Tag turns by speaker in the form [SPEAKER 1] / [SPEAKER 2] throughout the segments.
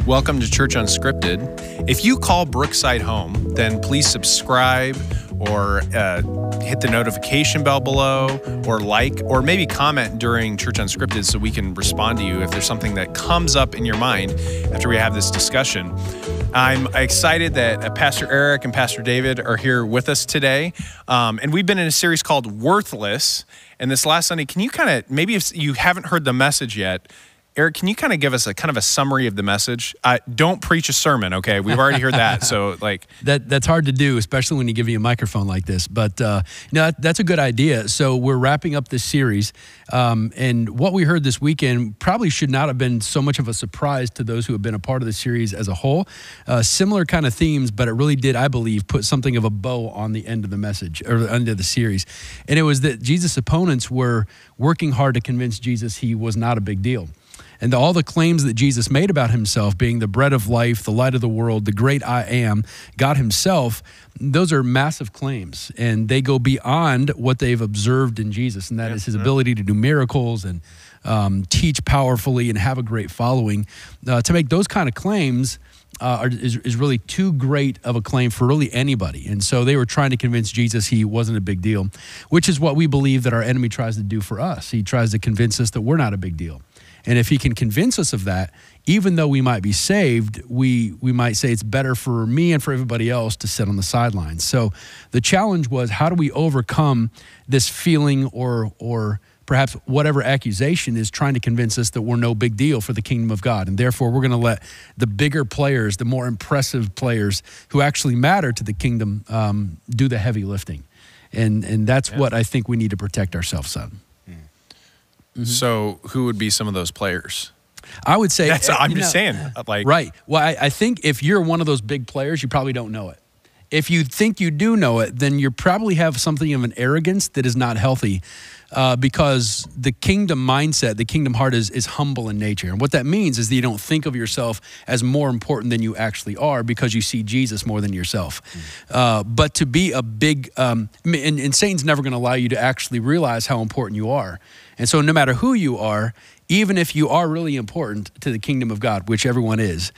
[SPEAKER 1] Welcome to Church Unscripted. If you call Brookside home, then please subscribe or hit the notification bell below or like or maybe comment during Church Unscripted so we can respond to you if there's something that comes up in your mind after we have this discussion. I'm excited that Pastor Eric and Pastor David are here with us today. And we've been in a series called Worthless. And this last Sunday, can you kind of, maybe if you haven't heard the message yet, Eric, can you kind of give us a kind of a summary of the message? Don't preach a sermon, okay? We've already heard that. So like
[SPEAKER 2] that's hard to do, especially when you give you a microphone like this. But that's a good idea. So we're wrapping up this series, and what we heard this weekend probably should not have been so much of a surprise to those who have been a part of the series as a whole. Similar kind of themes, but it really did, I believe, put something of a bow on the end of the message or the end of the series. And it was that Jesus' opponents were working hard to convince Jesus he was not a big deal. And all the claims that Jesus made about himself, being the bread of life, the light of the world, the great I am, God himself, those are massive claims. And they go beyond what they've observed in Jesus. And that is his ability to do miracles and teach powerfully and have a great following. To make those kind of claims is really too great of a claim for really anybody. And so they were trying to convince Jesus he wasn't a big deal, which is what we believe that our enemy tries to do for us. He tries to convince us that we're not a big deal. And if he can convince us of that, even though we might be saved, we might say it's better for me and for everybody else to sit on the sidelines. So the challenge was, how do we overcome this feeling or perhaps whatever accusation is trying to convince us that we're no big deal for the kingdom of God. And therefore, we're going to let the bigger players, the more impressive players who actually matter to the kingdom do the heavy lifting. And that's what I think we need to protect ourselves on.
[SPEAKER 1] Mm-hmm. So who would be some of those players?
[SPEAKER 2] I would say...
[SPEAKER 1] I'm just saying. Like,
[SPEAKER 2] right. Well, I think if you're one of those big players, you probably don't know it. If you think you do know it, then you probably have something of an arrogance that is not healthy because the kingdom mindset, the kingdom heart is humble in nature. And what that means is that you don't think of yourself as more important than you actually are because you see Jesus more than yourself. But to be a big... and Satan's never going to allow you to actually realize how important you are. And so no matter who you are, even if you are really important to the kingdom of God, which everyone is,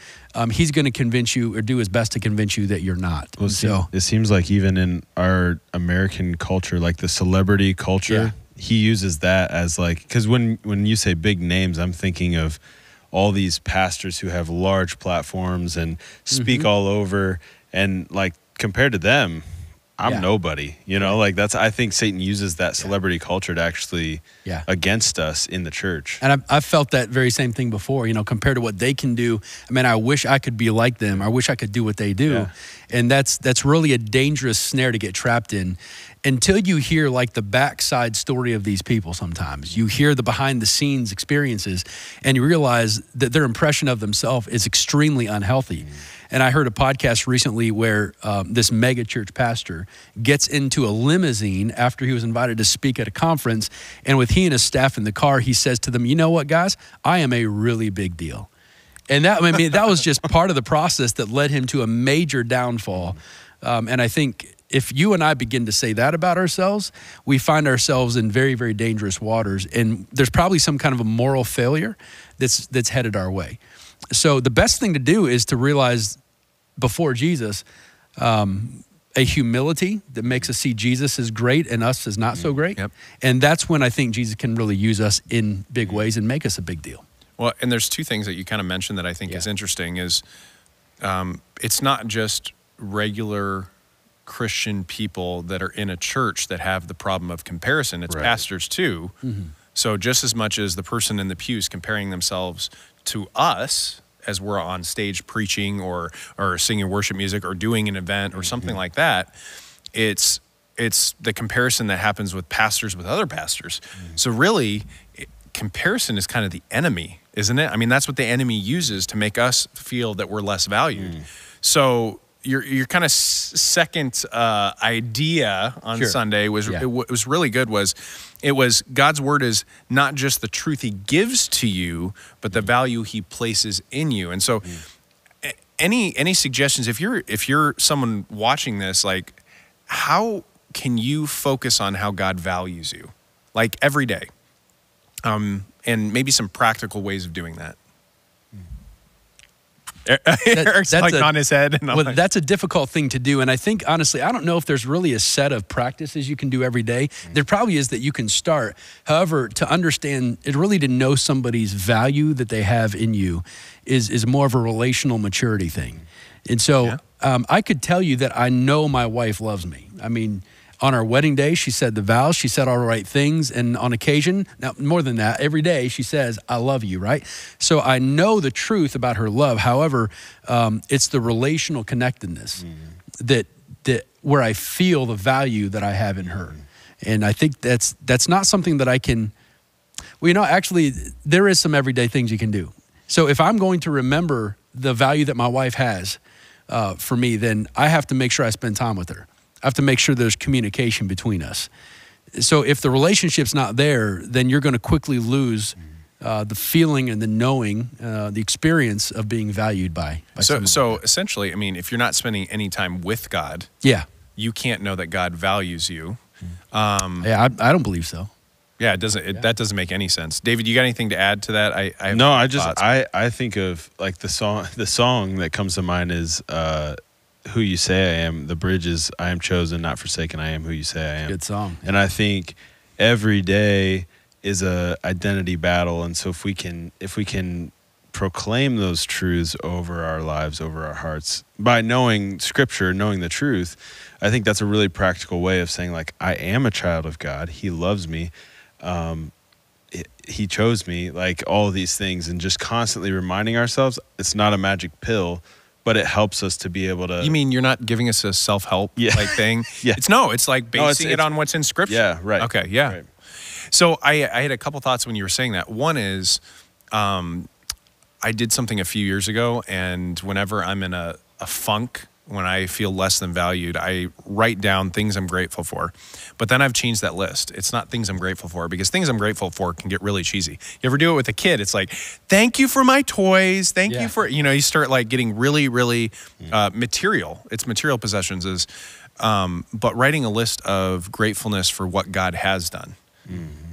[SPEAKER 2] he's going to convince you or do his best to convince you that you're not.
[SPEAKER 3] Well, it seems like even in our American culture, like the celebrity culture, he uses that as like, because when you say big names, I'm thinking of all these pastors who have large platforms and speak all over, and like compared to them, I'm nobody, like I think Satan uses that celebrity culture to actually against us in the church.
[SPEAKER 2] And I've felt that very same thing before, compared to what they can do. I mean, I wish I could be like them. I wish I could do what they do. Yeah. And that's really a dangerous snare to get trapped in until you hear like the backside story of these people sometimes. You hear the behind the scenes experiences and you realize that their impression of themselves is extremely unhealthy. And I heard a podcast recently where this mega church pastor gets into a limousine after he was invited to speak at a conference. And with he and his staff in the car, he says to them, you know what, guys, I am a really big deal. And that was just part of the process that led him to a major downfall. And I think if you and I begin to say that about ourselves, we find ourselves in very, very dangerous waters. And there's probably some kind of a moral failure that's headed our way. So the best thing to do is to realize before Jesus a humility that makes us see Jesus as great and us as not so great. Yep. And that's when I think Jesus can really use us in big ways and make us a big deal.
[SPEAKER 1] Well, and there's two things that you kind of mentioned that I think is interesting is it's not just regular Christian people that are in a church that have the problem of comparison. It's pastors too. So just as much as the person in the pews comparing themselves to us as we're on stage preaching or singing worship music or doing an event or something like that, it's the comparison that happens with pastors with other pastors. So really, comparison is kind of the enemy, isn't it? I mean, that's what the enemy uses to make us feel that we're less valued. So your kind of second idea on Sunday was it was really good. It was God's word is not just the truth he gives to you, but the value he places in you. And so, any suggestions if you're someone watching this, like how can you focus on how God values you, like every day, and maybe some practical ways of doing that? Eric's like on his head. And
[SPEAKER 2] well, that's a difficult thing to do. And I think, honestly, I don't know if there's really a set of practices you can do every day. There probably is that you can start. However, to understand, it really to know somebody's value that they have in you is more of a relational maturity thing. And so I could tell you that I know my wife loves me. I mean, on our wedding day, she said the vows, she said all the right things. And on occasion, now more than that, every day she says, I love you, right? So I know the truth about her love. However, it's the relational connectedness that where I feel the value that I have in her. And I think that's not something that I can, well, you know, actually there is some everyday things you can do. So if I'm going to remember the value that my wife has for me, then I have to make sure I spend time with her. I have to make sure there's communication between us. So if the relationship's not there, then you're going to quickly lose the feeling and the knowing, the experience of being valued by someone.
[SPEAKER 1] So essentially, I mean, if you're not spending any time with God, you can't know that God values you.
[SPEAKER 2] I don't believe so.
[SPEAKER 1] Yeah, it doesn't. That doesn't make any sense. David, you got anything to add to that?
[SPEAKER 3] I think of like the song that comes to mind is Who You Say I Am. The bridge is I am chosen, not forsaken. I am who you say I am.
[SPEAKER 2] Good song.
[SPEAKER 3] And I think every day is a identity battle. And so if we can proclaim those truths over our lives, over our hearts, by knowing Scripture, knowing the truth, I think that's a really practical way of saying, like, I am a child of God. He loves me. He chose me, like all of these things, and just constantly reminding ourselves it's not a magic pill, but it helps us to be able to.
[SPEAKER 1] You mean you're not giving us a self-help like thing? It's like basing it on what's in Scripture.
[SPEAKER 3] Yeah, right.
[SPEAKER 1] Okay, yeah.
[SPEAKER 3] Right.
[SPEAKER 1] So I had a couple thoughts when you were saying that. One is I did something a few years ago, and whenever I'm in a funk, when I feel less than valued, I write down things I'm grateful for. But then I've changed that list. It's not things I'm grateful for, because things I'm grateful for can get really cheesy. You ever do it with a kid? It's like, thank you for my toys. Thank you for, you start like getting really, really material. It's material possessions but writing a list of gratefulness for what God has done.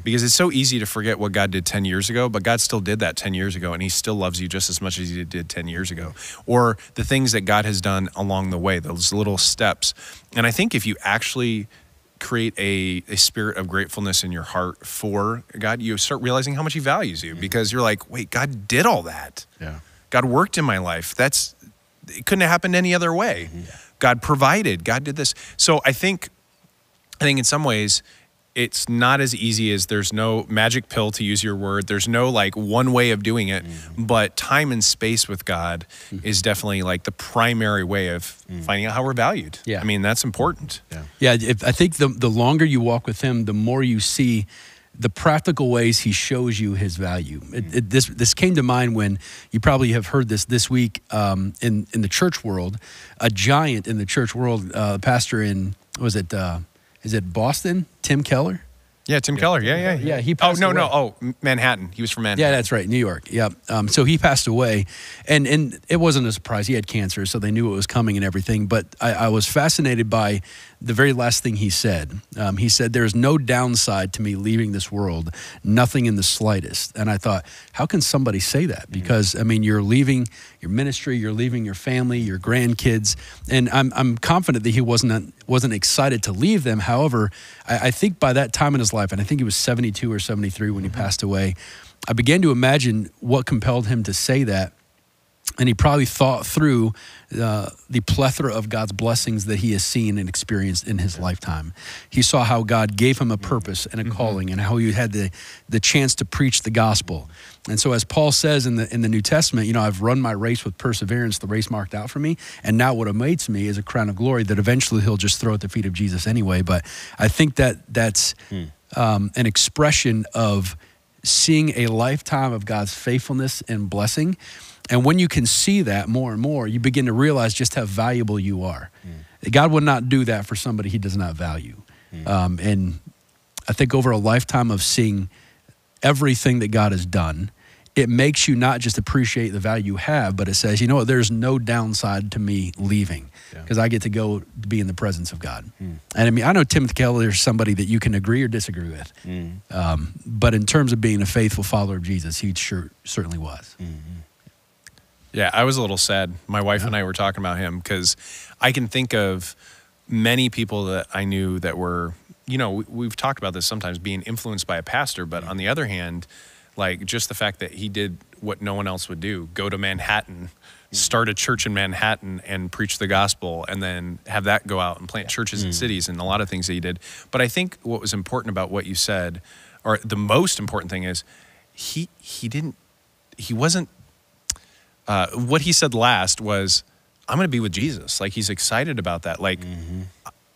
[SPEAKER 1] Because it's so easy to forget what God did 10 years ago, but God still did that 10 years ago, and he still loves you just as much as he did 10 years ago. Or the things that God has done along the way, those little steps. And I think if you actually create a spirit of gratefulness in your heart for God, you start realizing how much he values you, because you're like, wait, God did all that.
[SPEAKER 3] Yeah.
[SPEAKER 1] God worked in my life. It couldn't have happened any other way. God provided. God did this. So I think in some ways, it's not as easy as there's no magic pill, to use your word. There's no like one way of doing it, but time and space with God is definitely like the primary way of finding out how we're valued.
[SPEAKER 2] Yeah.
[SPEAKER 1] I mean, that's important.
[SPEAKER 2] Yeah, I think the longer you walk with him, the more you see the practical ways he shows you his value. This came to mind when you probably have heard this week in the church world. A giant in the church world, pastor in, is it Boston? Tim Keller?
[SPEAKER 1] Yeah, Tim Keller. Yeah.
[SPEAKER 2] He passed away.
[SPEAKER 1] No. Manhattan. He was from Manhattan.
[SPEAKER 2] Yeah, that's right. New York. Yeah. So he passed away, and it wasn't a surprise. He had cancer, so they knew it was coming and everything. But I was fascinated by the very last thing he said. He said, "There's no downside to me leaving this world, nothing in the slightest." And I thought, how can somebody say that? Because I mean, you're leaving your ministry, you're leaving your family, your grandkids, and I'm confident that he wasn't excited to leave them. However, I think by that time in his life, and I think he was 72 or 73 when he passed away, I began to imagine what compelled him to say that. And he probably thought through the plethora of God's blessings that he has seen and experienced in his lifetime. He saw how God gave him a purpose and a calling, and how he had the chance to preach the gospel. And so, as Paul says in the New Testament, I've run my race with perseverance, the race marked out for me, and now what awaits me is a crown of glory that eventually he'll just throw at the feet of Jesus anyway. But I think that's an expression of seeing a lifetime of God's faithfulness and blessing. And when you can see that more and more, you begin to realize just how valuable you are. God would not do that for somebody he does not value. And I think over a lifetime of seeing everything that God has done, it makes you not just appreciate the value you have, but it says, there's no downside to me leaving, because I get to go be in the presence of God. And I mean, I know Timothy Keller is somebody that you can agree or disagree with. But in terms of being a faithful follower of Jesus, he certainly was.
[SPEAKER 1] Yeah, I was a little sad. My wife and I were talking about him because I can think of many people that I knew that were, we've talked about this sometimes, being influenced by a pastor, but on the other hand, like just the fact that he did what no one else would do, go to Manhattan, start a church in Manhattan and preach the gospel, and then have that go out and plant churches in cities, and a lot of things that he did. But I think what was important about what you said, or the most important thing is what he said last was, I'm going to be with Jesus. Like, he's excited about that. Like,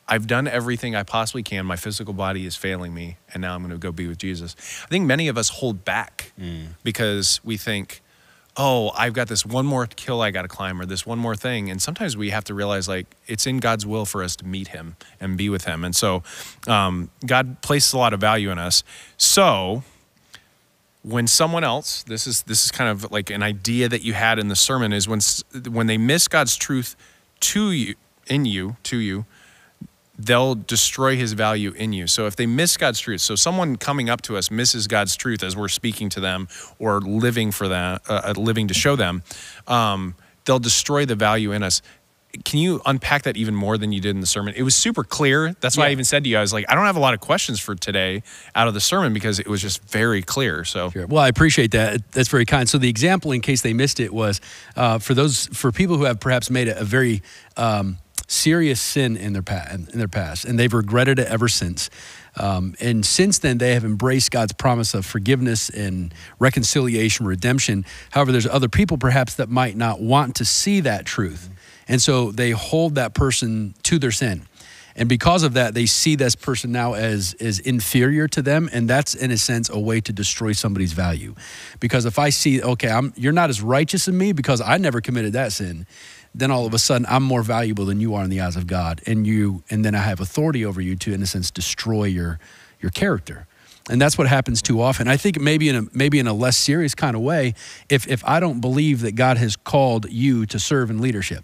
[SPEAKER 1] I've done everything I possibly can. My physical body is failing me, and now I'm going to go be with Jesus. I think many of us hold back because we think, oh, I've got this one more hill I got to climb, or this one more thing. And sometimes we have to realize, like, it's in God's will for us to meet him and be with him. And so God places a lot of value in us. So when someone else, this is kind of like an idea that you had in the sermon, is when they miss God's truth to you, they'll destroy his value in you. So if they miss God's truth, so someone coming up to us misses God's truth as we're speaking to them or living for them, living to show them, they'll destroy the value in us. Can you unpack that even more than you did in the sermon? It was super clear. That's why I even said to you, I was like, I don't have a lot of questions for today out of the sermon because it was just very clear. So,
[SPEAKER 2] sure. Well, I appreciate that. That's very kind. So the example, in case they missed it, was for people who have perhaps made a very serious sin in their past, and they've regretted it ever since. And since then, they have embraced God's promise of forgiveness and reconciliation, redemption. However, there's other people perhaps that might not want to see that truth. And so they hold that person to their sin. And because of that, they see this person now as inferior to them. And that's, in a sense, a way to destroy somebody's value. Because if I see, okay, you're not as righteous as me because I never committed that sin, then all of a sudden I'm more valuable than you are in the eyes of God. And then I have authority over you to, in a sense, destroy your character. And that's what happens too often. I think maybe in a less serious kind of way, if I don't believe that God has called you to serve in leadership,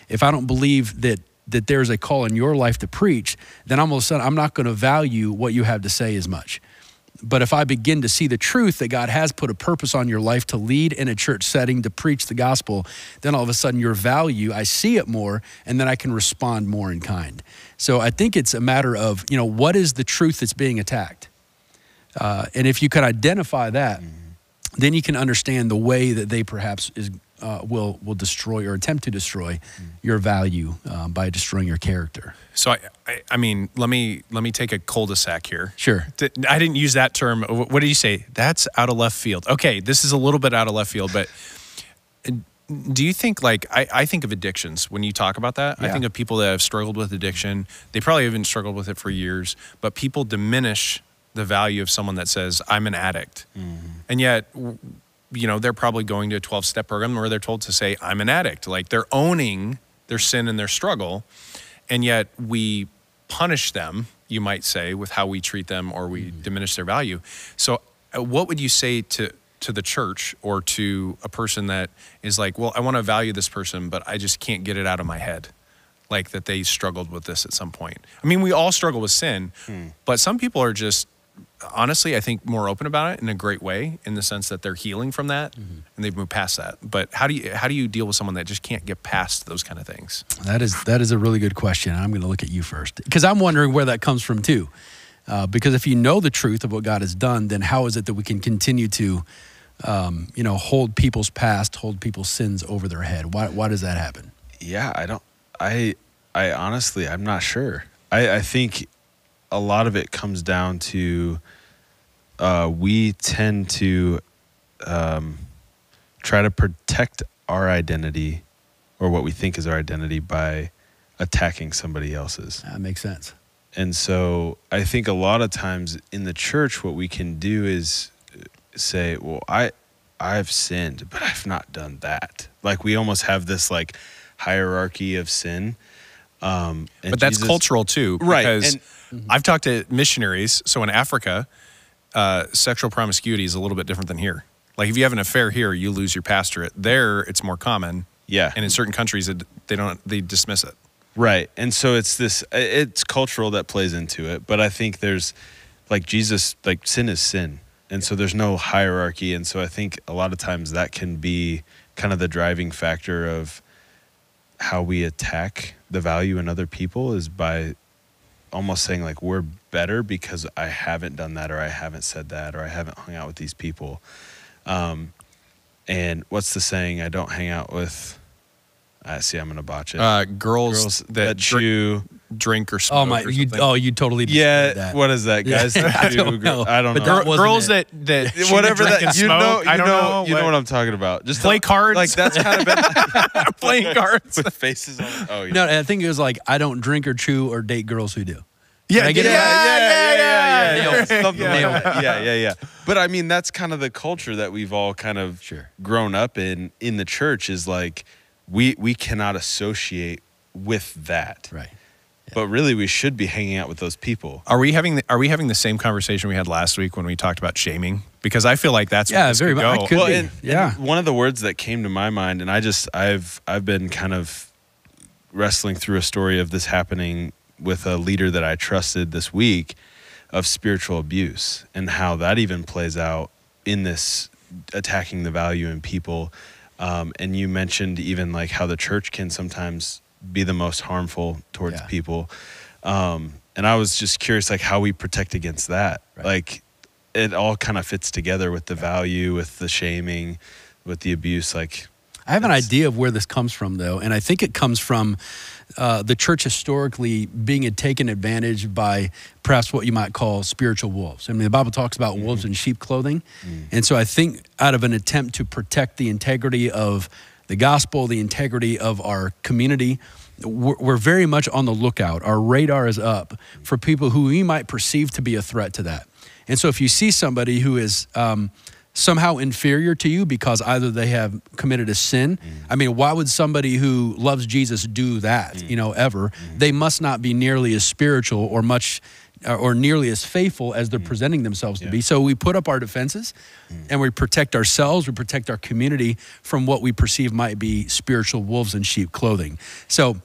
[SPEAKER 2] if I don't believe that there's a call in your life to preach, then all of a sudden I'm not going to value what you have to say as much. But if I begin to see the truth that God has put a purpose on your life to lead in a church setting, to preach the gospel, then all of a sudden your value, I see it more, and then I can respond more in kind. So I think it's a matter of, what is the truth that's being attacked? And if you can identify that, then you can understand the way that they perhaps will destroy or attempt to destroy your value by destroying your character.
[SPEAKER 1] So I mean, let me take a cul-de-sac here.
[SPEAKER 2] Sure.
[SPEAKER 1] I didn't use that term. What did you say? That's out of left field. Okay, this is a little bit out of left field, but do you think, like, I think of addictions when you talk about that? Yeah. I think of people that have struggled with addiction. They probably haven't struggled with it for years, but people diminish the value of someone that says, I'm an addict. And yet, they're probably going to a 12-step program where they're told to say, I'm an addict. Like, they're owning their sin and their struggle. And yet we punish them, you might say, with how we treat them, or we diminish their value. So what would you say to the church or to a person that is like, well, I want to value this person, but I just can't get it out of my head? Like, that they struggled with this at some point. I mean, we all struggle with sin, but some people are just, honestly, I think, more open about it in a great way, in the sense that they're healing from that and they've moved past that. But how do you deal with someone that just can't get past those kind of things? That
[SPEAKER 2] is a really good question. I'm going to look at you first, because I'm wondering where that comes from too. Because if you know the truth of what God has done, then how is it that we can continue to, hold people's past, hold people's sins over their head? Why does that happen?
[SPEAKER 3] Yeah, I honestly, I'm not sure. I think a lot of it comes down to we tend to try to protect our identity, or what we think is our identity, by attacking somebody else's.
[SPEAKER 2] That makes sense.
[SPEAKER 3] And so I think a lot of times in the church, what we can do is say, well, I've sinned, but I've not done that. Like, we almost have this like hierarchy of sin.
[SPEAKER 1] But that's cultural too,
[SPEAKER 3] right?
[SPEAKER 1] Because I've talked to missionaries. So in Africa, sexual promiscuity is a little bit different than here. Like, if you have an affair here, you lose your pastorate. There, it's more common.
[SPEAKER 3] Yeah.
[SPEAKER 1] And in certain countries, they dismiss it.
[SPEAKER 3] Right. And so it's cultural that plays into it. But I think there's, like, Jesus, like, sin is sin. And so there's no hierarchy. And so I think a lot of times that can be kind of the driving factor of how we attack the value in other people is by almost saying like, we're better because I haven't done that, or I haven't said that, or I haven't hung out with these people. And what's the saying? I don't hang out with, I'm going to botch it.
[SPEAKER 1] Girls that drink or smoke.
[SPEAKER 2] Oh my! You totally destroyed that.
[SPEAKER 3] What is that, guys?
[SPEAKER 2] I don't know. But
[SPEAKER 3] know.
[SPEAKER 1] Girls that
[SPEAKER 3] whatever
[SPEAKER 1] drink
[SPEAKER 3] that
[SPEAKER 1] and smoke. I don't know.
[SPEAKER 3] You know what I'm talking about. Just
[SPEAKER 1] play cards.
[SPEAKER 3] Like that's kind of been
[SPEAKER 1] playing cards
[SPEAKER 3] with faces on. Oh yeah.
[SPEAKER 2] No, I think it was like, I don't drink or chew or date girls who do.
[SPEAKER 1] Yeah,
[SPEAKER 2] I get it?
[SPEAKER 3] Yeah. But I mean, that's kind of the culture that we've all kind of grown up in the church, is like we cannot associate with that.
[SPEAKER 2] Right. Yeah.
[SPEAKER 3] But really, we should be hanging out with those people.
[SPEAKER 1] Are we having the same conversation we had last week when we talked about shaming? Because I feel like that's where this
[SPEAKER 2] very
[SPEAKER 1] could
[SPEAKER 2] much.
[SPEAKER 1] go.
[SPEAKER 3] And one of the words that came to my mind, and I've been kind of wrestling through a story of this happening with a leader that I trusted this week, of spiritual abuse, and how that even plays out in this attacking the value in people. And you mentioned even like how the church can sometimes be the most harmful towards people. And I was just curious, like how we protect against that. Right. Like it all kind of fits together with the value, with the shaming, with the abuse. Like
[SPEAKER 2] I have an idea of where this comes from, though, and I think it comes from the church historically being taken advantage by perhaps what you might call spiritual wolves. I mean, the Bible talks about wolves in sheep clothing. And so I think out of an attempt to protect the integrity of the gospel, the integrity of our community, we're very much on the lookout. Our radar is up for people who we might perceive to be a threat to that. And so if you see somebody who is somehow inferior to you because either they have committed a sin. I mean, why would somebody who loves Jesus do that, ever? They must not be nearly as spiritual or much or nearly as faithful as they're presenting themselves to be. So we put up our defenses and we protect ourselves, we protect our community from what we perceive might be spiritual wolves in sheep clothing. So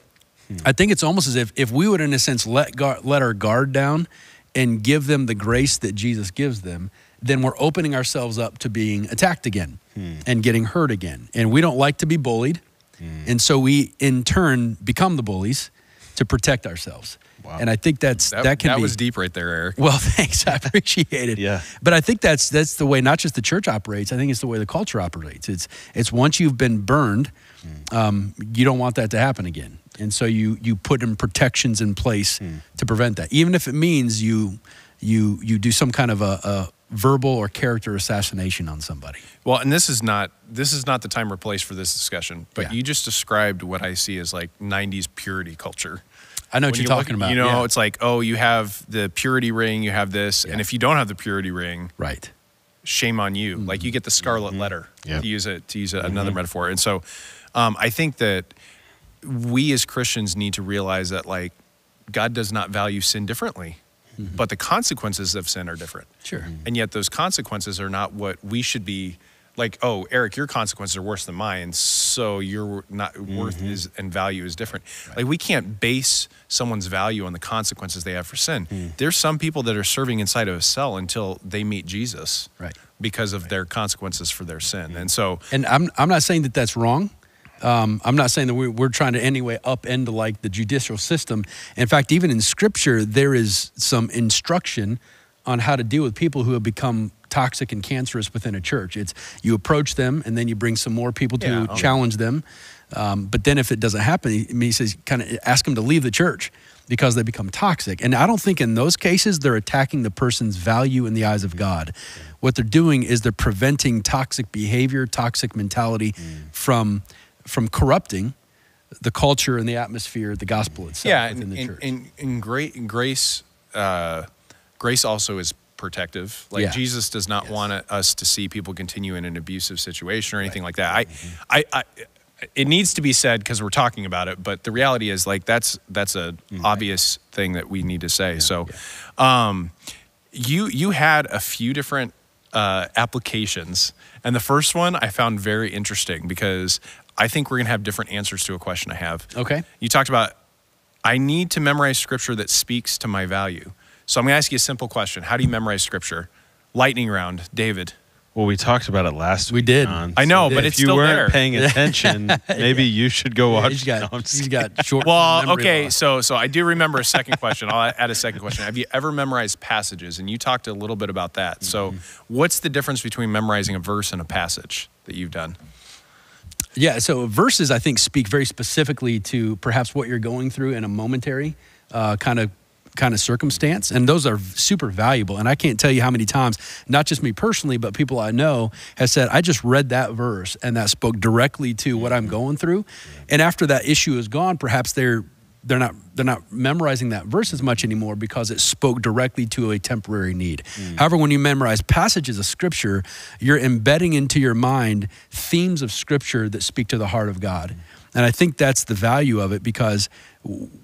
[SPEAKER 2] I think it's almost as if we would, in a sense, let our guard down and give them the grace that Jesus gives them, then we're opening ourselves up to being attacked again and getting hurt again. And we don't like to be bullied. And so we, in turn, become the bullies to protect ourselves. Wow. And I think that was
[SPEAKER 1] deep right there, Eric.
[SPEAKER 2] Well, thanks. I appreciate it.
[SPEAKER 3] Yeah.
[SPEAKER 2] But I think that's the way not just the church operates. I think it's the way the culture operates. It's once you've been burned, you don't want that to happen again. And so you put in protections in place to prevent that, even if it means you do some kind of a verbal or character assassination on somebody.
[SPEAKER 1] Well, and this is not the time or place for this discussion, but you just described what I see as like 90s purity culture.
[SPEAKER 2] I know what you're talking about.
[SPEAKER 1] It's like, oh, you have the purity ring, you have this, and if you don't have the purity ring,
[SPEAKER 2] right,
[SPEAKER 1] shame on you. Like you get the scarlet letter, to use another metaphor. And so I think that we as Christians need to realize that like God does not value sin differently. But the consequences of sin are different.
[SPEAKER 2] Sure.
[SPEAKER 1] And yet those consequences are not what we should be like, oh, Eric, your consequences are worse than mine, so your worth and value is different. Right. Like we can't base someone's value on the consequences they have for sin. There's some people that are serving inside of a cell until they meet Jesus because of their consequences for their sin. And so...
[SPEAKER 2] And I'm not saying that that's wrong. I'm not saying that we're trying to anyway upend like the judicial system. In fact, even in Scripture, there is some instruction on how to deal with people who have become toxic and cancerous within a church. It's you approach them and then you bring some more people to challenge them. But then if it doesn't happen, he says kind of ask them to leave the church because they become toxic. And I don't think in those cases they're attacking the person's value in the eyes of God. What they're doing is they're preventing toxic behavior, toxic mentality from corrupting the culture and the atmosphere, the gospel itself within the church.
[SPEAKER 1] And grace also is protective. Like Jesus does not want us to see people continue in an abusive situation or anything like that. It needs to be said because we're talking about it, but the reality is like that's a obvious thing that we need to say. You had a few different applications, and the first one I found very interesting because I think we're going to have different answers to a question I have.
[SPEAKER 2] Okay.
[SPEAKER 1] You talked about, I need to memorize scripture that speaks to my value. So I'm going to ask you a simple question. How do you memorize scripture? Lightning round, David.
[SPEAKER 3] Well, we talked about it last week.
[SPEAKER 2] We did.
[SPEAKER 3] John.
[SPEAKER 1] I know, but it's
[SPEAKER 3] if you
[SPEAKER 1] still
[SPEAKER 3] weren't
[SPEAKER 1] there.
[SPEAKER 3] paying attention, maybe you should go watch.
[SPEAKER 2] He's
[SPEAKER 3] No, I'm
[SPEAKER 2] got short.
[SPEAKER 1] Well,
[SPEAKER 2] memory
[SPEAKER 1] okay,
[SPEAKER 2] loss.
[SPEAKER 1] so I do remember a second question. I'll add a second question. Have you ever memorized passages? And you talked a little bit about that. So what's the difference between memorizing a verse and a passage that you've done?
[SPEAKER 2] Yeah, so verses, I think, speak very specifically to perhaps what you're going through in a momentary kind of circumstance, and those are super valuable. And I can't tell you how many times, not just me personally, but people I know have said, I just read that verse and that spoke directly to what I'm going through. And after that issue is gone, perhaps they're not memorizing that verse as much anymore because it spoke directly to a temporary need. However, when you memorize passages of Scripture, you're embedding into your mind themes of Scripture that speak to the heart of God. And I think that's the value of it, because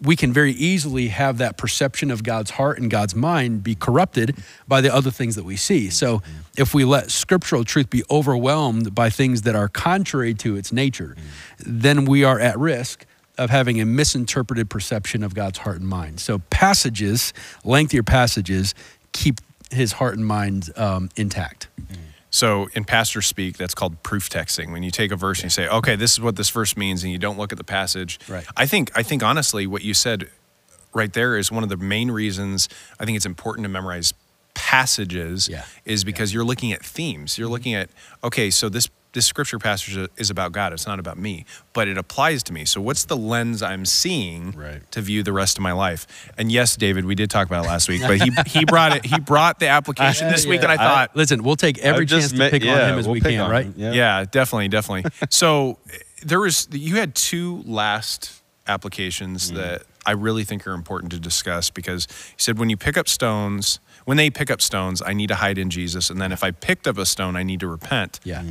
[SPEAKER 2] we can very easily have that perception of God's heart and God's mind be corrupted by the other things that we see. So if we let scriptural truth be overwhelmed by things that are contrary to its nature, then we are at risk of having a misinterpreted perception of God's heart and mind. So passages, lengthier passages, keep his heart and mind intact.
[SPEAKER 1] So in pastor speak, that's called proof texting. When you take a verse and you say, okay, this is what this verse means, and you don't look at the passage.
[SPEAKER 2] Right.
[SPEAKER 1] I think honestly, what you said right there is one of the main reasons I think it's important to memorize passages is because you're looking at themes. You're looking at, okay, so this scripture passage is about God. It's not about me, but it applies to me. So what's the lens I'm seeing to view the rest of my life? And yes, David, we did talk about it last week, but he brought it. He brought the application this week, and I thought,
[SPEAKER 2] listen, we'll take every chance to pick on him as we can, right?
[SPEAKER 1] Yeah, definitely. So you had two last applications that I really think are important to discuss, because you said when they pick up stones, I need to hide in Jesus. And then if I picked up a stone, I need to repent.
[SPEAKER 2] Yeah.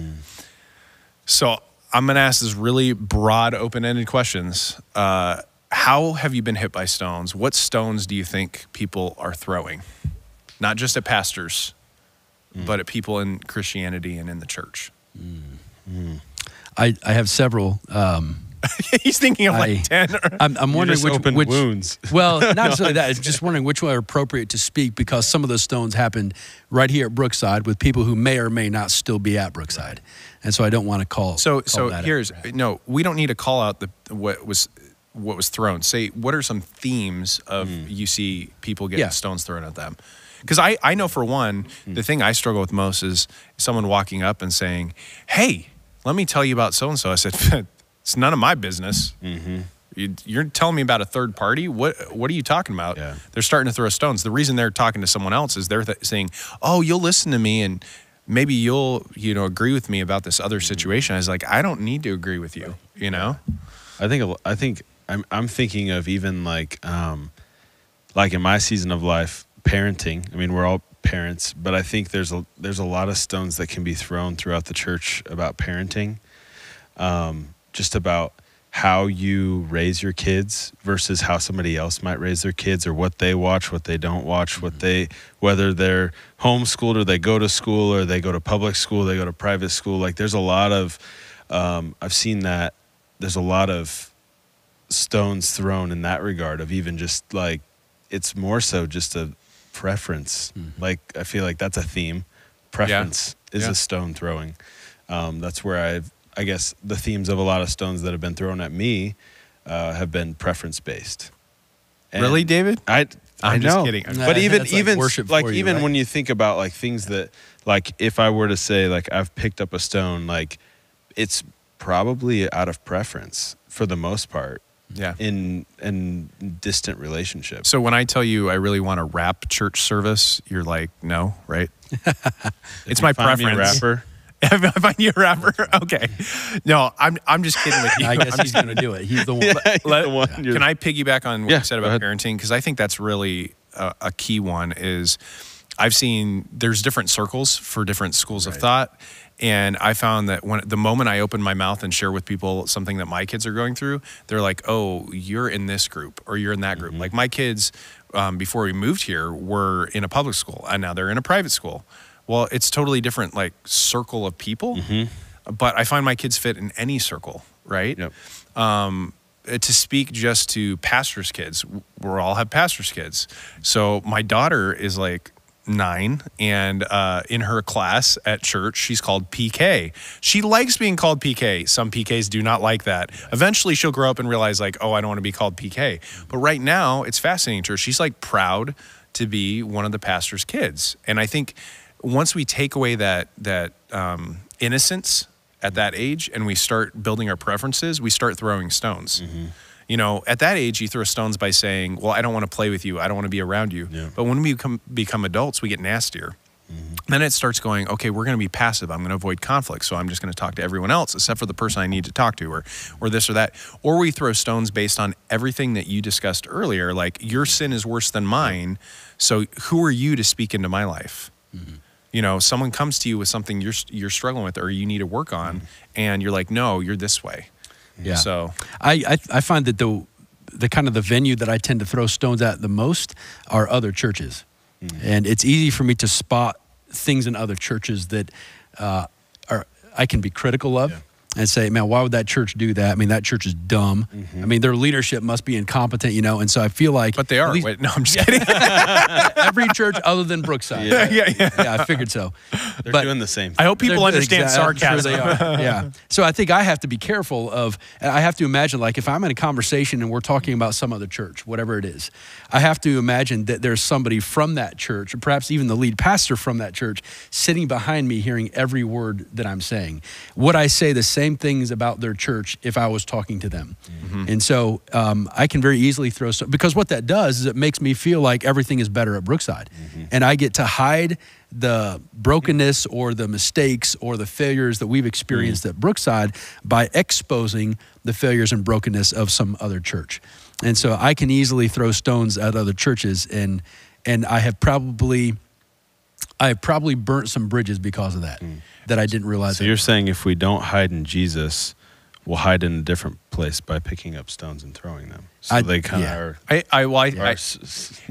[SPEAKER 1] So I'm going to ask this really broad, open-ended questions. How have you been hit by stones? What stones do you think people are throwing? Not just at pastors, but at people in Christianity and in the church.
[SPEAKER 2] I have several.
[SPEAKER 1] He's thinking of like 10.
[SPEAKER 2] I'm wondering which
[SPEAKER 3] wounds.
[SPEAKER 2] Well, not necessarily that. It's just wondering which one are appropriate to speak, because some of those stones happened right here at Brookside with people who may or may not still be at Brookside, and so I don't want to call.
[SPEAKER 1] So
[SPEAKER 2] that
[SPEAKER 1] here's no. We don't need to call out what was thrown. Say, what are some themes of you see people getting stones thrown at them? Because I know for one, the thing I struggle with most is someone walking up and saying, "Hey, let me tell you about so and so." I said, it's none of my business. You're telling me about a third party? What are you talking about?
[SPEAKER 3] Yeah.
[SPEAKER 1] They're starting to throw stones. The reason they're talking to someone else is they're saying, "Oh, you'll listen to me, and maybe you'll agree with me about this other situation." I was like, I don't need to agree with you.
[SPEAKER 3] I think I'm thinking of even like in my season of life, parenting. I mean, we're all parents, but I think there's a lot of stones that can be thrown throughout the church about parenting. Just about how you raise your kids versus how somebody else might raise their kids, or what they watch, what they don't watch, whether they're homeschooled or they go to school, or they go to public school, they go to private school. Like there's a lot of, I've seen that there's a lot of stones thrown in that regard, of even just like, it's more so just a preference. Like I feel like that's a theme. Preference is a stone throwing. That's where I guess the themes of a lot of stones that have been thrown at me have been preference based.
[SPEAKER 1] Really, David?
[SPEAKER 3] I'm just
[SPEAKER 1] know. Kidding.
[SPEAKER 3] But even
[SPEAKER 2] like
[SPEAKER 3] even
[SPEAKER 2] right?
[SPEAKER 3] when you think about like things that, like if I were to say like I've picked up a stone, like it's probably out of preference for the most part.
[SPEAKER 1] Yeah.
[SPEAKER 3] In distant relationships.
[SPEAKER 1] So when I tell you I really want a rap church service, you're like, no, right? It's my preference.
[SPEAKER 3] Me a rapper.
[SPEAKER 1] If I find you a rapper, okay. No, I'm just kidding with you.
[SPEAKER 2] I guess he's going to do it. He's the one.
[SPEAKER 3] He's the one.
[SPEAKER 1] Can I piggyback on what you said about
[SPEAKER 3] ahead.
[SPEAKER 1] parenting? Because I think that's really a key one. Is I've seen there's different circles for different schools of thought, and I found that the moment I open my mouth and share with people something that my kids are going through, they're like, "Oh, you're in this group or you're in that group." Like my kids, before we moved here, were in a public school, and now they're in a private school. Well, it's totally different, like circle of people, but I find my kids fit in any circle, right?
[SPEAKER 3] Yep.
[SPEAKER 1] To speak just to pastors' kids, we all have pastors' kids. So my daughter is like, 9, and in her class at church, she's called PK. She likes being called PK. Some PKs do not like that. Eventually, she'll grow up and realize, like, oh, I don't want to be called PK. But right now, it's fascinating to her. She's, like, proud to be one of the pastor's kids. And I think once we take away that innocence at that age and we start building our preferences, we start throwing stones. Mm-hmm. You know, at that age, you throw stones by saying, well, I don't want to play with you. I don't want to be around you. Yeah. But when we become adults, we get nastier. Mm-hmm. Then it starts going, okay, we're going to be passive. I'm going to avoid conflict. So I'm just going to talk to everyone else except for the person I need to talk to, or this or that. Or we throw stones based on everything that you discussed earlier. Like, your sin is worse than mine. So who are you to speak into my life? Mm-hmm. You know, someone comes to you with something you're struggling with or you need to work on, mm-hmm. and you're like, no, you're this way.
[SPEAKER 2] Yeah.
[SPEAKER 1] So
[SPEAKER 2] I find that the kind of the venue that I tend to throw stones at the most are other churches. Mm-hmm. And it's easy for me to spot things in other churches that I can be critical of. Yeah. And say, man, why would that church do that? I mean, that church is dumb. Mm-hmm. I mean, their leadership must be incompetent, you know? And so I feel like...
[SPEAKER 1] But they are. Wait, no, I'm just kidding.
[SPEAKER 2] Every church other than Brookside. Yeah, yeah. Yeah, I figured so.
[SPEAKER 3] They're doing the same thing.
[SPEAKER 1] I hope people understand sarcasm.
[SPEAKER 2] I'm sure they are. Yeah. So I think I have to be careful of... I have to imagine, like, if I'm in a conversation and we're talking about some other church, whatever it is, I have to imagine that there's somebody from that church, or perhaps even the lead pastor from that church, sitting behind me hearing every word that I'm saying. Would I say the same things about their church if I was talking to them? Mm-hmm. And so I can very easily throw because what that does is it makes me feel like everything is better at Brookside. Mm-hmm. And I get to hide the brokenness or the mistakes or the failures that we've experienced at Brookside by exposing the failures and brokenness of some other church. And so I can easily throw stones at other churches, and I have probably burnt some bridges because of that. That I didn't realize.
[SPEAKER 3] So you're saying if we don't hide in Jesus, we'll hide in a different place by picking up stones and throwing them. So they kind of are.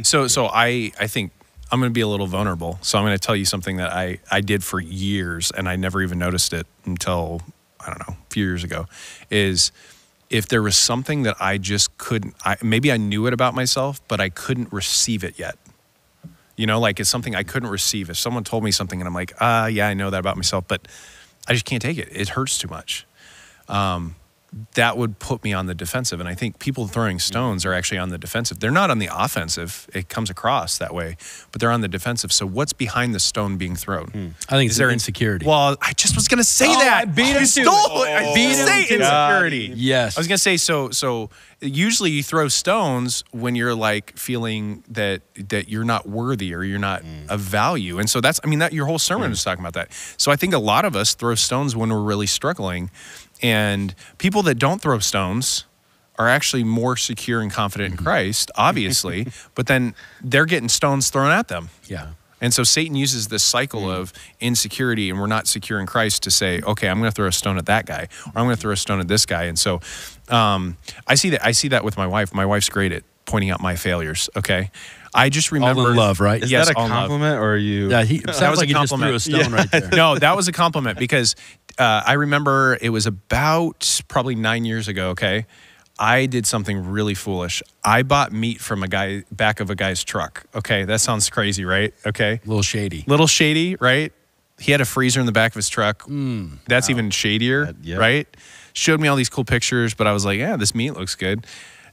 [SPEAKER 1] So I think I'm going to be a little vulnerable. So I'm going to tell you something that I did for years, and I never even noticed it until, I don't know, a few years ago, is if there was something that I just couldn't, maybe I knew it about myself, but I couldn't receive it yet. You know, like, it's something I couldn't receive. If someone told me something and I'm like, yeah, I know that about myself, but I just can't take it. It hurts too much. That would put me on the defensive. And I think people throwing stones are actually on the defensive. They're not on the offensive. It comes across that way, but they're on the defensive. So what's behind the stone being thrown?
[SPEAKER 2] I think it's insecurity.
[SPEAKER 1] Well, I just was going to say that.
[SPEAKER 2] I beat him to it.
[SPEAKER 1] I beat him to insecurity.
[SPEAKER 2] Yes.
[SPEAKER 1] I was going to say, so usually you throw stones when you're like feeling that you're not worthy or you're not of value. And so that your whole sermon is talking about that. So I think a lot of us throw stones when we're really struggling. And people that don't throw stones are actually more secure and confident in Christ, obviously, but then they're getting stones thrown at them.
[SPEAKER 2] Yeah.
[SPEAKER 1] And so Satan uses this cycle of insecurity, and we're not secure in Christ, to say, okay, I'm going to throw a stone at that guy, or I'm going to throw a stone at this guy. And so I see that with my wife. My wife's great at pointing out my failures, okay? I just remember...
[SPEAKER 2] All in love, right?
[SPEAKER 3] Is that a compliment, or are you...
[SPEAKER 2] Yeah, sounds like he just threw a stone right there.
[SPEAKER 1] No, that was a compliment, because I remember it was about probably 9 years ago, okay? I did something really foolish. I bought meat from back of a guy's truck, okay? That sounds crazy, right? Okay?
[SPEAKER 2] Little shady, right?
[SPEAKER 1] He had a freezer in the back of his truck. That's even shadier, right? Showed me all these cool pictures, but I was like, yeah, this meat looks good.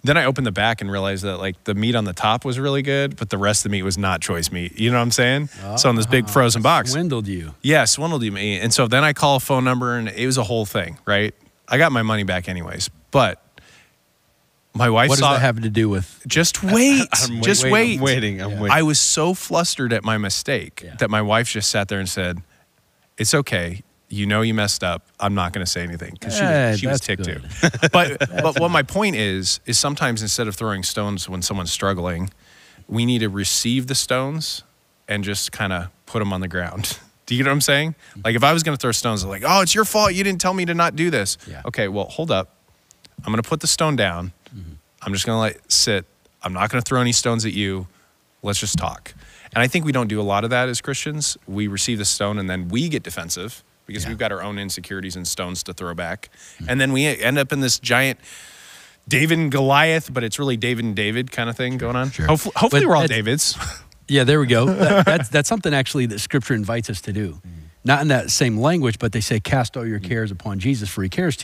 [SPEAKER 1] Then I opened the back and realized that, like, the meat on the top was really good, but the rest of the meat was not choice meat. You know what I'm saying? So in this big frozen box.
[SPEAKER 2] Swindled you.
[SPEAKER 1] Yeah, swindled you. And so then I call a phone number, and it was a whole thing, right? I got my money back anyways, but my wife
[SPEAKER 2] saw... What does that have to do with...
[SPEAKER 1] Just wait.
[SPEAKER 3] I'm waiting.
[SPEAKER 1] I was so flustered at my mistake that my wife just sat there and said, it's okay. You know you messed up. I'm not going to say anything, because she was ticked too. But what my point is sometimes instead of throwing stones when someone's struggling, we need to receive the stones and just kind of put them on the ground. Do you know what I'm saying? Like, if I was going to throw stones, I'm like, oh, it's your fault. You didn't tell me to not do this. Yeah. Okay, well, hold up. I'm going to put the stone down. Mm-hmm. I'm just going to let it sit. I'm not going to throw any stones at you. Let's just talk. And I think we don't do a lot of that as Christians. We receive the stone and then we get defensive, because we've got our own insecurities and stones to throw back. And then we end up in this giant David and Goliath, but it's really David and David kind of thing going on. Sure. Hopefully we're all Davids.
[SPEAKER 2] Yeah, there we go. That's something actually that Scripture invites us to do. Not in that same language, but they say, cast all your cares upon Jesus, for he cares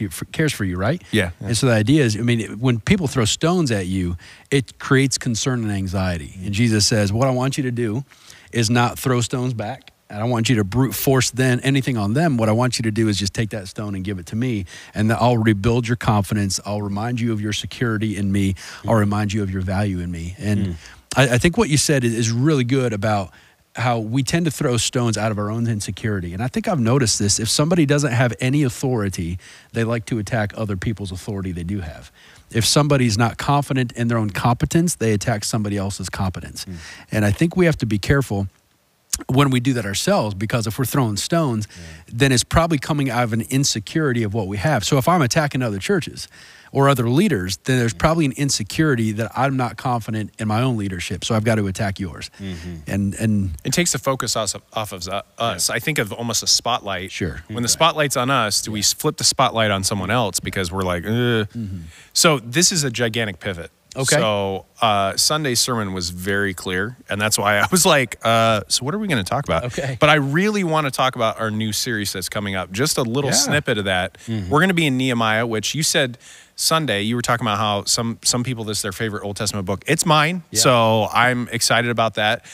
[SPEAKER 2] for you, right?
[SPEAKER 1] Yeah.
[SPEAKER 2] And so the idea is, I mean, when people throw stones at you, it creates concern and anxiety. And Jesus says, what I want you to do is not throw stones back. I don't want you to brute force anything on them. What I want you to do is just take that stone and give it to me, and I'll rebuild your confidence. I'll remind you of your security in me. I'll remind you of your value in me. And I think what you said is really good about how we tend to throw stones out of our own insecurity. And I think I've noticed this. If somebody doesn't have any authority, they like to attack other people's authority they do have. If somebody's not confident in their own competence, they attack somebody else's competence. And I think we have to be careful when we do that ourselves, because if we're throwing stones, then it's probably coming out of an insecurity of what we have. So if I'm attacking other churches or other leaders, then there's probably an insecurity that I'm not confident in my own leadership, so I've got to attack yours. And
[SPEAKER 1] it takes the focus off of us. I think of almost a spotlight.
[SPEAKER 2] Sure.
[SPEAKER 1] When the spotlight's on us, do we flip the spotlight on someone else because we're like, So this is a gigantic pivot.
[SPEAKER 2] Okay.
[SPEAKER 1] So Sunday's sermon was very clear, and that's why I was like, so what are we going to talk about?
[SPEAKER 2] Okay.
[SPEAKER 1] But I really want to talk about our new series that's coming up. Just a little snippet of that. We're going to be in Nehemiah, which you said Sunday, you were talking about how some people, this is their favorite Old Testament book. It's mine, so I'm excited about that.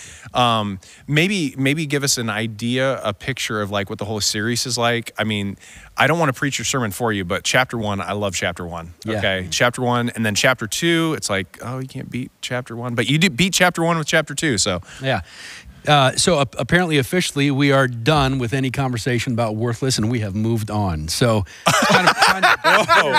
[SPEAKER 1] Maybe give us an idea, a picture of like what the whole series is like. I mean, I don't want to preach your sermon for you, but chapter 1, I love chapter 1. Okay, chapter 1, and then chapter 2, it's like, oh, you can't beat chapter 1, but you do beat chapter 1 with chapter 2. So
[SPEAKER 2] yeah. So apparently, officially, we are done with any conversation about worthless, and we have moved on. So,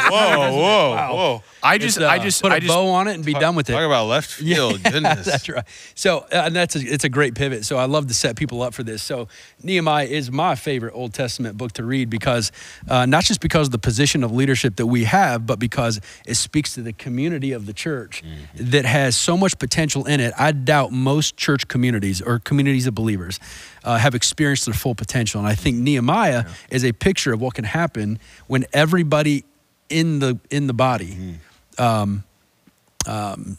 [SPEAKER 1] whoa! I just
[SPEAKER 2] put a bow on it and be done with it.
[SPEAKER 3] Talk about left field, goodness.
[SPEAKER 2] That's right. So, and it's a great pivot. So, I love to set people up for this. So, Nehemiah is my favorite Old Testament book to read because not just because of the position of leadership that we have, but because it speaks to the community of the church that has so much potential in it. I doubt most church communities or communities of believers have experienced their full potential. And I think Nehemiah is a picture of what can happen when everybody in the body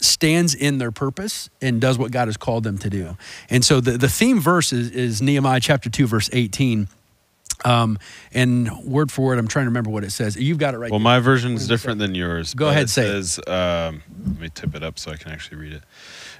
[SPEAKER 2] stands in their purpose and does what God has called them to do. And so the theme verse is Nehemiah chapter 2, verse 18. And word for word, I'm trying to remember what it says. You've got it right there.
[SPEAKER 3] Well, my version is different than yours.
[SPEAKER 2] Go ahead, say
[SPEAKER 3] it. Says, let me tip it up so I can actually read it.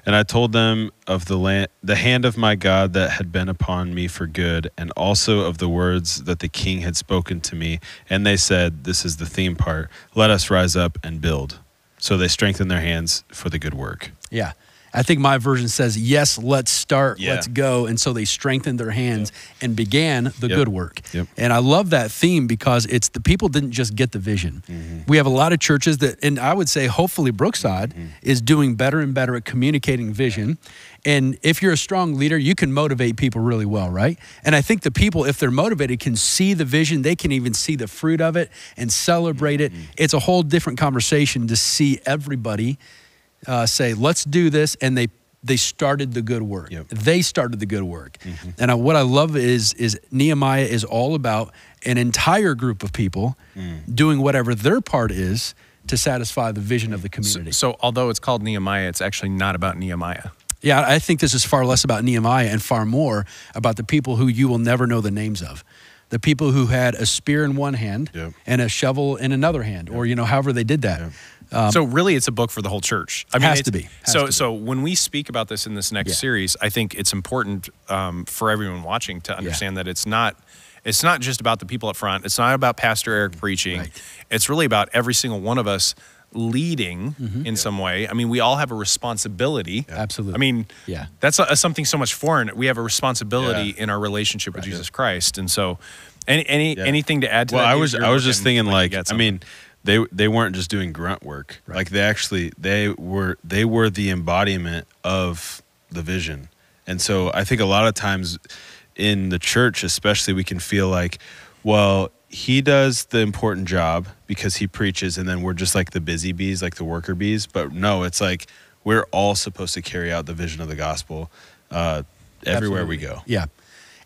[SPEAKER 3] And I told them of the hand of my God that had been upon me for good, and also of the words that the king had spoken to me. And they said, this is the theme part, let us rise up and build. So they strengthened their hands for the good work.
[SPEAKER 2] Yeah. I think my version says, yes, let's start, let's go. And so they strengthened their hands and began the good work. And I love that theme because it's the people didn't just get the vision. We have a lot of churches that, and I would say hopefully Brookside is doing better and better at communicating vision. And if you're a strong leader, you can motivate people really well, right? And I think the people, if they're motivated, can see the vision. They can even see the fruit of it and celebrate it. It's a whole different conversation to see everybody say, let's do this, and they started the good work. They started the good work. And what I love is Nehemiah is all about an entire group of people doing whatever their part is to satisfy the vision of the community.
[SPEAKER 1] So although it's called Nehemiah, it's actually not about Nehemiah.
[SPEAKER 2] Yeah, I think this is far less about Nehemiah and far more about the people who you will never know the names of. The people who had a spear in one hand and a shovel in another hand, or however they did that.
[SPEAKER 1] So really, it's a book for the whole church. I mean,
[SPEAKER 2] has to be.
[SPEAKER 1] So when we speak about this in this next series, I think it's important for everyone watching to understand that it's not just about the people up front. It's not about Pastor Eric preaching. Right. It's really about every single one of us leading in some way. I mean, we all have a responsibility.
[SPEAKER 2] Absolutely.
[SPEAKER 1] I mean, that's something so much foreign. We have a responsibility in our relationship with Jesus Christ. And so anything to add to that?
[SPEAKER 3] Well, I was just thinking I mean, they weren't just doing grunt work. Right. Like they were the embodiment of the vision. And so I think a lot of times in the church, especially, we can feel like, well, he does the important job because he preaches, and then we're just like the busy bees, like the worker bees. But no, it's like we're all supposed to carry out the vision of the gospel everywhere we go.
[SPEAKER 2] Yeah.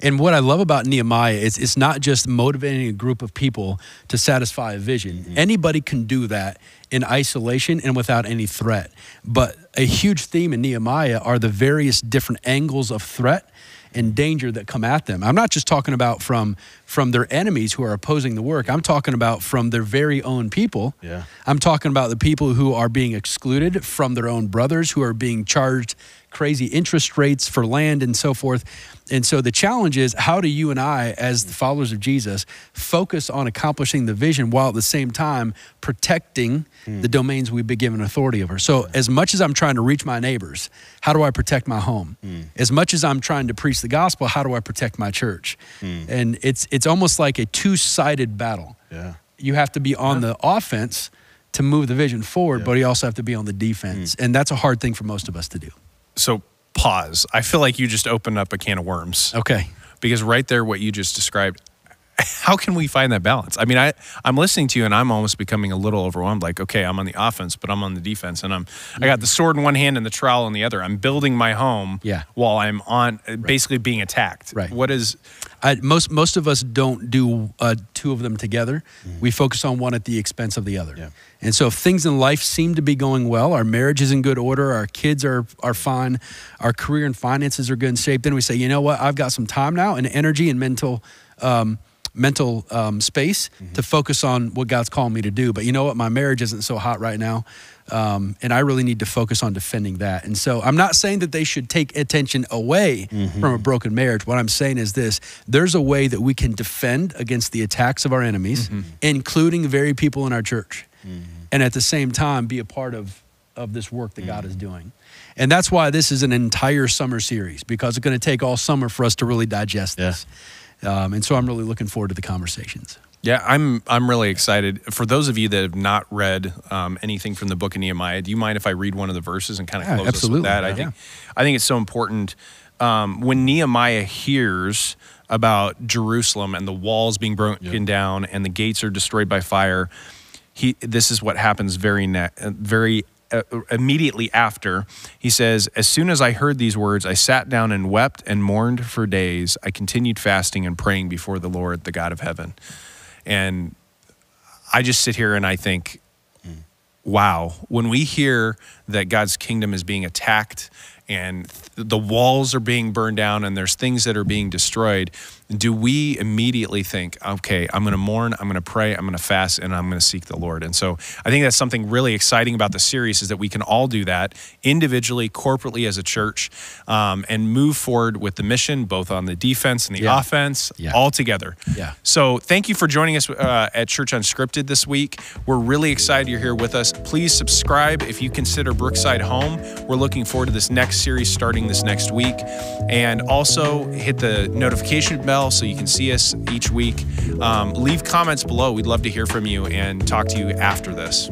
[SPEAKER 2] And what I love about Nehemiah is it's not just motivating a group of people to satisfy a vision. Mm-hmm. Anybody can do that in isolation and without any threat. But a huge theme in Nehemiah are the various different angles of threat and danger that come at them. I'm not just talking about from their enemies who are opposing the work. I'm talking about from their very own people.
[SPEAKER 3] Yeah.
[SPEAKER 2] I'm talking about the people who are being excluded from their own brothers, who are being charged crazy interest rates for land and so forth. And so the challenge is, how do you and I, as the followers of Jesus, focus on accomplishing the vision while at the same time protecting the domains we've been given authority over? So as much as I'm trying to reach my neighbors, how do I protect my home? As much as I'm trying to preach the gospel, how do I protect my church? And it's almost like a two-sided battle.
[SPEAKER 3] Yeah.
[SPEAKER 2] You have to be on the offense to move the vision forward, but you also have to be on the defense. And that's a hard thing for most of us to do.
[SPEAKER 1] So pause. I feel like you just opened up a can of worms.
[SPEAKER 2] Okay.
[SPEAKER 1] Because right there, what you just described, how can we find that balance? I mean, I'm listening to you and I'm almost becoming a little overwhelmed. Like, okay, I'm on the offense, but I'm on the defense, and I got the sword in one hand and the trowel in the other. I'm building my home while I'm on basically being attacked.
[SPEAKER 2] Right.
[SPEAKER 1] What is...
[SPEAKER 2] most of us don't do two of them together. We focus on one at the expense of the other. Yeah. And so if things in life seem to be going well, our marriage is in good order, our kids are fine, our career and finances are good in shape, then we say, you know what, I've got some time now and energy and mental space to focus on what God's calling me to do. But you know what, my marriage isn't so hot right now. And I really need to focus on defending that. And so I'm not saying that they should take attention away from a broken marriage. What I'm saying is this: there's a way that we can defend against the attacks of our enemies, including the very people in our church, and at the same time be a part of this work that God is doing. And that's why this is an entire summer series, because it's going to take all summer for us to really digest this. And so I'm really looking forward to the conversations.
[SPEAKER 1] Yeah, I'm really excited. For those of you that have not read anything from the Book of Nehemiah, do you mind if I read one of the verses and kind of close us with that? I think it's so important. When Nehemiah hears about Jerusalem and the walls being broken down and the gates are destroyed by fire, this is what happens very immediately after. He says, "As soon as I heard these words, I sat down and wept and mourned for days. I continued fasting and praying before the Lord, the God of heaven." And I just sit here and I think, wow, when we hear that God's kingdom is being attacked and the walls are being burned down and there's things that are being destroyed, do we immediately think, okay, I'm going to mourn, I'm going to pray, I'm going to fast, and I'm going to seek the Lord? And so I think that's something really exciting about the series, is that we can all do that individually, corporately as a church, and move forward with the mission, both on the defense and the offense, all together. Yeah. So thank you for joining us at Church Unscripted this week. We're really excited you're here with us. Please subscribe if you consider Brookside home. We're looking forward to this next series starting this next week. And also hit the notification bell so you can see us each week. Leave comments below. We'd love to hear from you and talk to you after this.